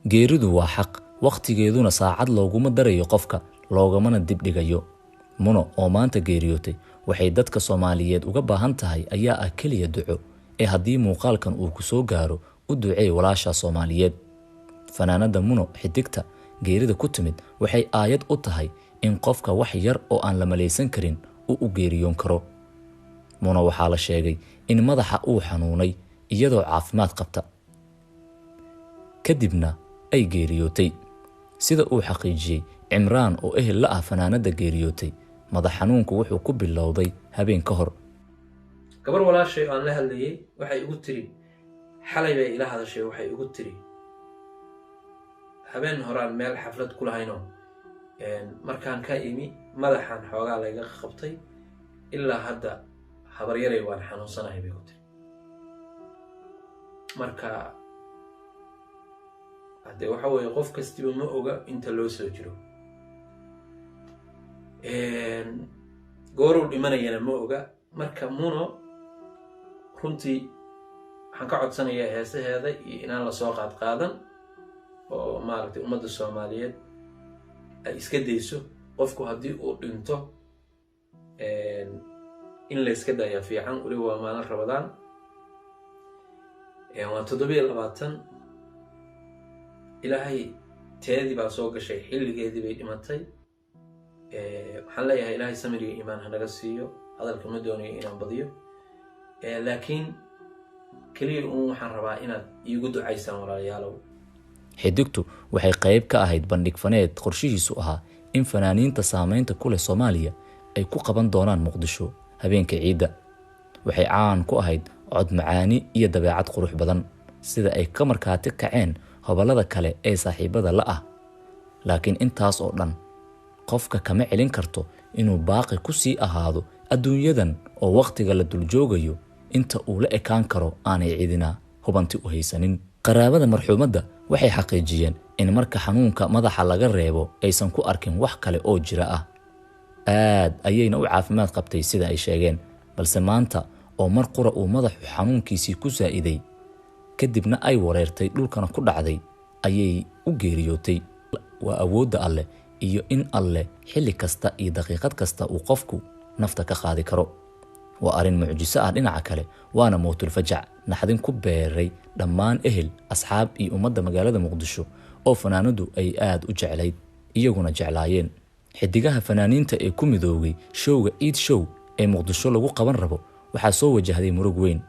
geeridu waa xaq, waqtigeeduna saacad looguma darayo qofka, loogamana dibdhigayo. Muno oo maanta geeriyootay waxay dadka Soomaaliyeed uga baahan tahay ayaa ah kaliya duco, ee haddii muuqaalkan uu ku soo gaaro u duceey walaasha Soomaaliyeed. Fanaanada Muno Xidigta geerida ku timid waxay aayad u tahay in qofka wax yar oo aan la maleysan karin uu u geeriyoon karo. Muno waxaa la sheegay in madaxa uu xanuunay iyadoo caafimaad qabta, kadibna ay geeriyootay. Sida uu xaqiijiyey Cimraan oo ehel la ah fanaanada geeriyootay, madax xanuunku wuxuu ku bilowday habeen ka hor. gabar walaashay aan la hadlayay waxay igu tiri xalay bay ila hadashay, waxay igu tiri habeen horaan meel xaflad ku lahayno markaan ka imi madaxan xoogaa layga qabtay, ilaa hadda habaryaray waan xanuunsanahay bay ku tiri. marka hadee waxa weeye qof kastiba ma oga inta loo soo jiro, gooruu dhimanayana ma oga. marka Muno runtii waxaan ka codsanayaa heesaheeda iyo inaan la soo qaadqaadan oo maaragtay ummadda Soomaaliyeed ay iska dayso. qofku haddii uu dhinto in la iska daya fiican. weliba waa maalin Ramadaan, waa 27 ilaahay teedii baa soo gashay, xilligeedii bay dhimatay. waxaan leeyahay ilaahay samir iyo iimaan hanaga siiyo. hadalka ma doonayo inaan badiyo, laakiin kaliya waxaan rabaa inaad iigu ducaysaan walaalayaalow. Xidigtu waxay qayb ka ahayd bandhig faneed qorshihiisu ahaa in fanaaniinta saameynta ku leh Soomaaliya ay ku qaban doonaan Muqdisho habeenka ciida. waxay caan ku ahayd cod macaani iyo dabeecad qurux badan, sida ay ka markaati kaceen hobalada kale ee saaxiibada la ah. laakiin intaas oo dhan qofka kama celin karto inuu baaqi ku sii ahaado adduunyadan oo waqtiga la dul joogayo inta uu la ekaan karo aanay cidina hubanti u haysanin. qaraabada marxuumadda waxay xaqiijiyeen in marka xanuunka madaxa laga reebo aysan ku arkin wax kale oo jira ah. aad ayayna u caafimaad qabtay sida ay sheegeen, balse maanta oo mar qura uu madaxu xanuunkiisii ku saa'iday kadibna ay wareertay dhulkana ku dhacday ayay u geeriyootay. waa awoodda Alle iyo in Alle xilli kasta iyo daqiiqad kasta uu qofku nafta ka qaadi karo. waa arrin mucjiso ah dhinaca kale, waana mowtul fajac naxdin ku beeray dhammaan ehel, asxaab iyo ummadda magaalada Muqdisho oo fanaanadu ay aad u jeclayd, iyaguna jeclaayeen. xidigaha fanaaniinta ee ku midoogay showga Eid Show ee Muqdisho lagu qaban rabo waxaa soo wajahday murug weyn.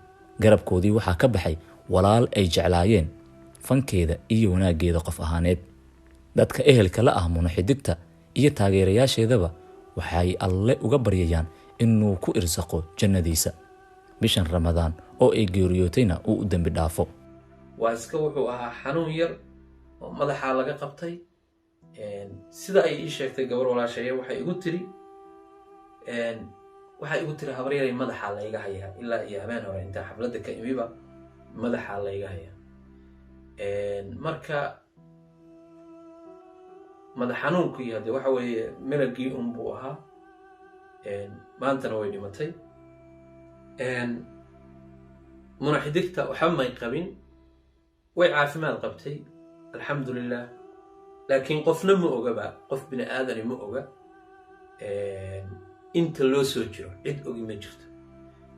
garabkoodii waxaa ka baxay walaal ay jeclaayeen fankeeda iyo wanaageeda qof ahaaneed. dadka ehelka la ah Muno Xidigta iyo taageerayaasheedaba waxay Alle uga baryayaan inuu ku irsaqo jannadiisa bishan Ramadaan oo ay geeriyootayna uu u dambi dhaafo. waa iska wuxuu ahaa xanuun yar oo madaxa laga qabtay. sida ay ii sheegtay gabar walaashay waxay igu tiri habaryaray madaxa layga hayaa, ilaa iyo habeen hore inta xafladda ka imiba madaxa layga hayaa. marka madax xanuunku yahay waxa weeye melagii buu ahaa. maantana way dhimatay. Muno Xidigta waxa may qabin, way caafimaad qabtay alxamdulillaah. laakiin qofna ma ogaba, qof bini aadani ma oga inta loo soo jiro. cid ogi ma jirto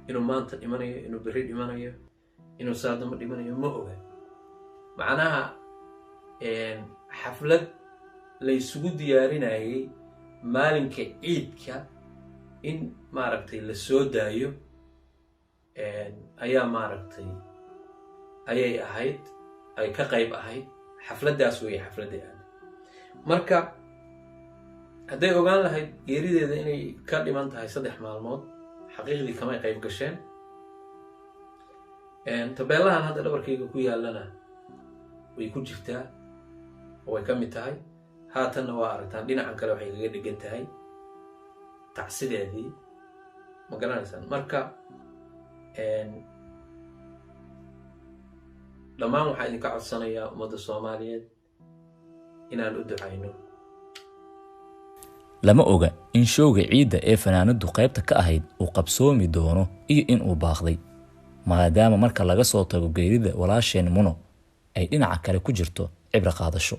inuu maanta dhimanayo, inuu berri dhimanayo, inuu saadamo dhimanayo, ma oga. macnaha xaflad la isugu diyaarinayay maalinka ciidka in maaragtay la soo daayo ayaa maaragtay ayay ahayd, ay ka qayb ahayd xafladdaas weeye xafladda aad. marka hadday ogaan lahayd geerideeda inay ka dhiman tahay 3 maalmood, xaqiiqdii kamay qayb gasheen. tabeelahan hadda dhabarkayga ku yaallana way ku jirtaa oo way ka mid tahay. haatanna waa aragtaan dhinacan kale waxay kaga dhegan tahay tacsideedii, ma garanaysaan. marka dhammaan waxaa idinka codsanayaa ummadda Soomaaliyeed inaan u ducayno. lama oga in showga ciida ee fanaanadu qaybta ka ahayd uu qabsoomi doono iyo in uu baaqday, maadaama marka laga soo tago geerida walaasheen Muno ay dhinaca kale ku jirto cibro qaadasho.